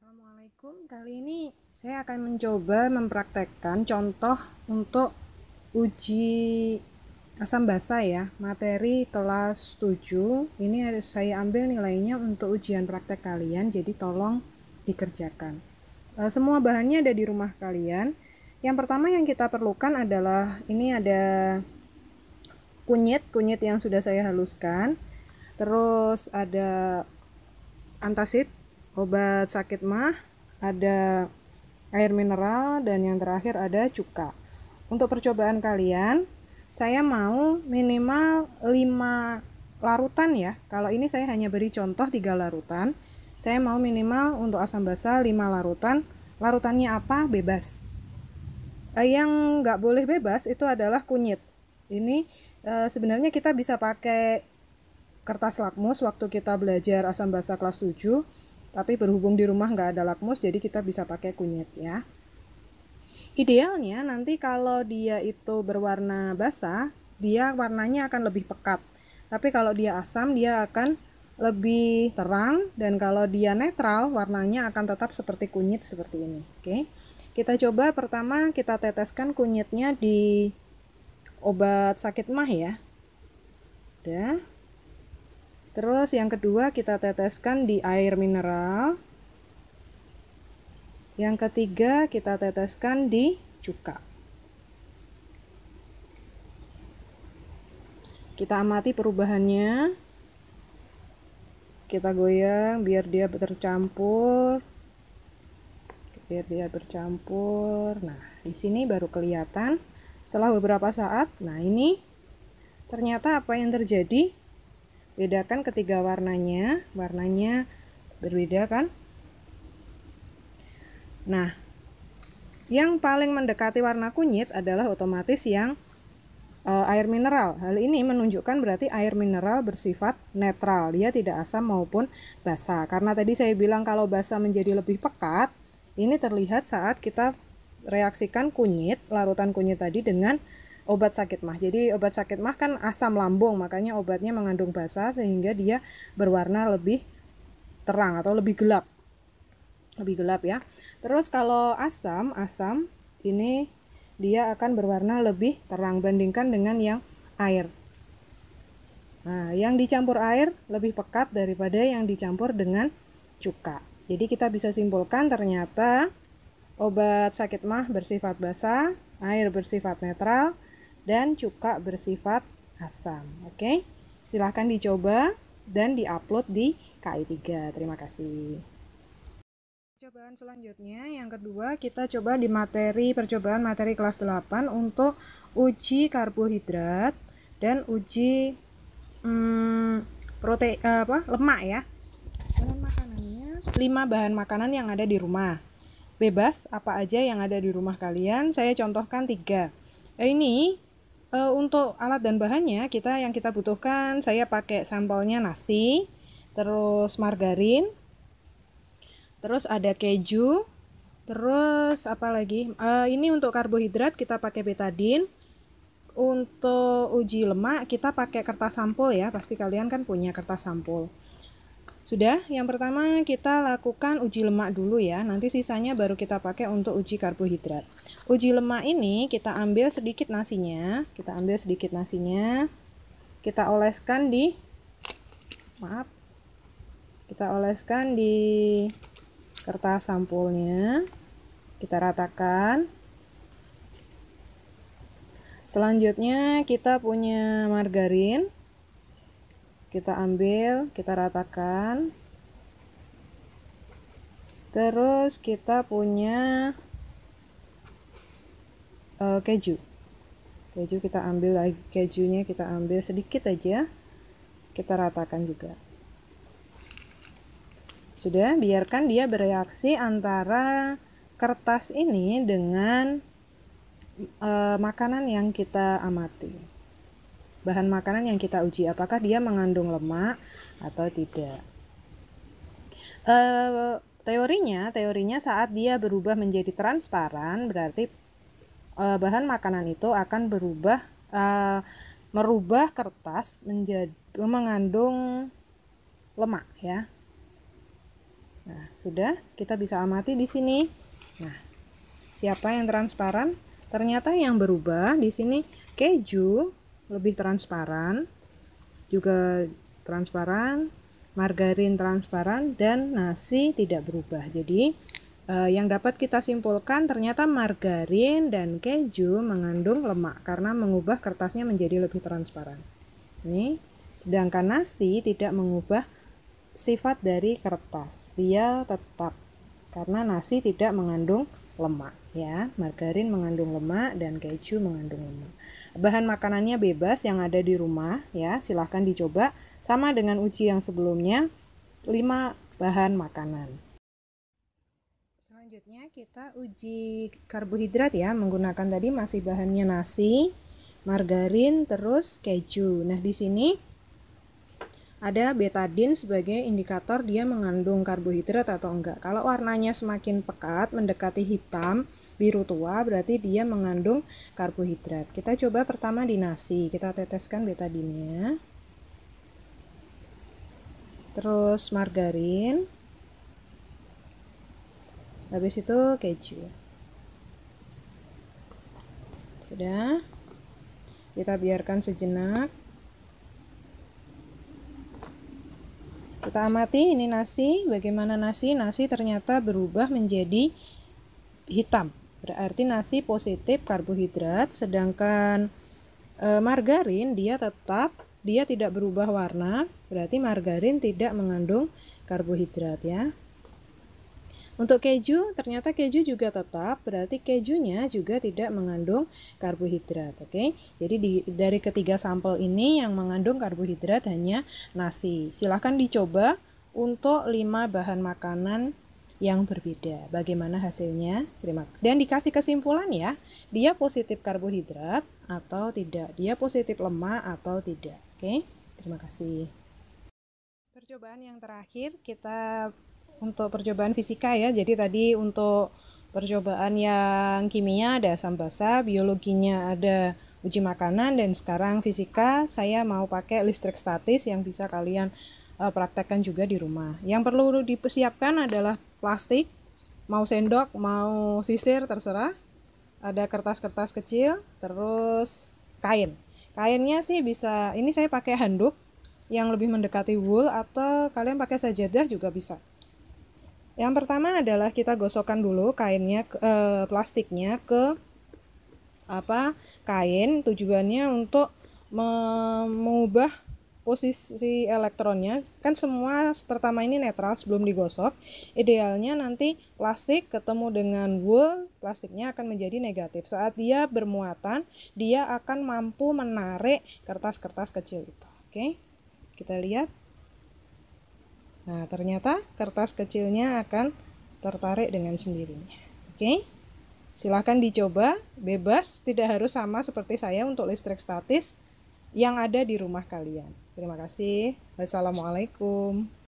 Assalamualaikum. Kali ini saya akan mencoba mempraktekkan contoh untuk uji asam basa ya, materi kelas 7. Ini saya ambil nilainya untuk ujian praktek kalian, jadi tolong dikerjakan. Semua bahannya ada di rumah kalian. Yang pertama yang kita perlukan adalah ini ada kunyit yang sudah saya haluskan. Terus ada antasid, obat sakit mah, ada air mineral, dan yang terakhir ada cuka. Untuk percobaan kalian, saya mau minimal 5 larutan ya. Kalau ini saya hanya beri contoh 3 larutan. Saya mau minimal untuk asam basa 5 larutan. Larutannya apa? Bebas. Yang nggak boleh bebas itu adalah kunyit. Ini sebenarnya kita bisa pakai kertas lakmus waktu kita belajar asam basa kelas 7, tapi berhubung di rumah nggak ada lakmus, jadi kita bisa pakai kunyit ya. Idealnya nanti kalau dia itu berwarna basah, dia warnanya akan lebih pekat. Tapi kalau dia asam, dia akan lebih terang, dan kalau dia netral, warnanya akan tetap seperti kunyit seperti ini. Oke, kita coba pertama kita teteskan kunyitnya di obat sakit mah ya. Udah. Terus yang kedua kita teteskan di air mineral. Yang ketiga kita teteskan di cuka. Kita amati perubahannya. Kita goyang biar dia bercampur. Nah, di sini baru kelihatan setelah beberapa saat. Nah, ini ternyata apa yang terjadi? Bedakan ketiga warnanya berbeda kan? Nah, yang paling mendekati warna kunyit adalah otomatis yang air mineral. Hal ini menunjukkan berarti air mineral bersifat netral, dia tidak asam maupun basa. Karena tadi saya bilang kalau basa menjadi lebih pekat, ini terlihat saat kita reaksikan kunyit, larutan kunyit tadi dengan obat sakit mah. Jadi obat sakit mah kan asam lambung, makanya obatnya mengandung basa sehingga dia berwarna lebih terang atau lebih gelap ya. Terus kalau asam ini dia akan berwarna lebih terang bandingkan dengan yang air. Nah, yang dicampur air lebih pekat daripada yang dicampur dengan cuka. Jadi kita bisa simpulkan ternyata obat sakit mah bersifat basa, air bersifat netral, dan cuka bersifat asam. Oke, silahkan dicoba dan diupload di KI3. Terima kasih. Percobaan selanjutnya yang kedua kita coba di percobaan materi kelas 8 untuk uji karbohidrat dan uji lemak ya. Bahan makanannya 5 bahan makanan yang ada di rumah. Bebas apa aja yang ada di rumah kalian, saya contohkan 3. Ini untuk alat dan bahannya yang kita butuhkan, saya pakai sampelnya nasi, terus margarin, terus ada keju, terus apa lagi? Ini untuk karbohidrat kita pakai betadine. Untuk uji lemak kita pakai kertas sampul ya, pasti kalian kan punya kertas sampul. Sudah, yang pertama kita lakukan uji lemak dulu ya, nanti sisanya baru kita pakai untuk uji karbohidrat. Uji lemak ini kita ambil sedikit nasinya, kita oleskan di kertas sampulnya, kita ratakan. Selanjutnya kita punya margarin, kita ambil, kita ratakan. Terus kita punya keju kita ambil lagi, kejunya kita ambil sedikit aja, kita ratakan juga. Sudah, biarkan dia bereaksi antara kertas ini dengan makanan yang kita amati, bahan makanan yang kita uji, apakah dia mengandung lemak atau tidak. Teorinya saat dia berubah menjadi transparan, berarti bahan makanan itu akan merubah kertas menjadi mengandung lemak ya. Nah, sudah kita bisa amati di sini. Nah, siapa yang transparan? Ternyata yang berubah di sini keju lebih transparan, juga transparan, margarin transparan, dan nasi tidak berubah. Jadi yang dapat kita simpulkan ternyata margarin dan keju mengandung lemak karena mengubah kertasnya menjadi lebih transparan. Ini, sedangkan nasi tidak mengubah sifat dari kertas, dia tetap karena nasi tidak mengandung lemak ya. Margarin mengandung lemak dan keju mengandung lemak. Bahan makanannya bebas yang ada di rumah ya, silahkan dicoba sama dengan uji yang sebelumnya, 5 bahan makanan. Selanjutnya kita uji karbohidrat ya, menggunakan tadi masih bahannya nasi, margarin, terus keju. Nah, di sini ada betadine sebagai indikator dia mengandung karbohidrat atau enggak. Kalau warnanya semakin pekat, mendekati hitam, biru tua, berarti dia mengandung karbohidrat. Kita coba pertama di nasi, kita teteskan betadinnya. Terus margarin. Habis itu keju. Sudah. Kita biarkan sejenak. Kita amati ini nasi, bagaimana nasi? Nasi ternyata berubah menjadi hitam. Berarti nasi positif karbohidrat, sedangkan margarin dia tidak berubah warna, berarti margarin tidak mengandung karbohidrat ya. Untuk keju, ternyata keju juga tetap, berarti kejunya juga tidak mengandung karbohidrat. Oke, jadi dari ketiga sampel ini yang mengandung karbohidrat hanya nasi. Silahkan dicoba untuk 5 bahan makanan yang berbeda. Bagaimana hasilnya? Dan dikasih kesimpulan ya, dia positif karbohidrat atau tidak, dia positif lemak atau tidak. Oke, terima kasih. Percobaan yang terakhir kita untuk percobaan fisika ya. Jadi tadi untuk percobaan yang kimia ada asam basa, biologinya ada uji makanan, dan sekarang fisika saya mau pakai listrik statis yang bisa kalian praktekkan juga di rumah. Yang perlu dipersiapkan adalah plastik, mau sendok, mau sisir terserah. Ada kertas-kertas kecil, terus kain. Kainnya sih bisa, ini saya pakai handuk yang lebih mendekati wool, atau kalian pakai sajadah juga bisa. Yang pertama adalah kita gosokkan dulu kainnya, plastiknya ke kain. Tujuannya untuk mengubah posisi elektronnya. Kan semua pertama ini netral sebelum digosok. Idealnya nanti plastik ketemu dengan wool, plastiknya akan menjadi negatif. Saat dia bermuatan, dia akan mampu menarik kertas-kertas kecil itu. Oke, kita lihat. Nah, ternyata kertas kecilnya akan tertarik dengan sendirinya. Oke, silahkan dicoba, bebas, tidak harus sama seperti saya untuk listrik statis yang ada di rumah kalian. Terima kasih. Wassalamualaikum.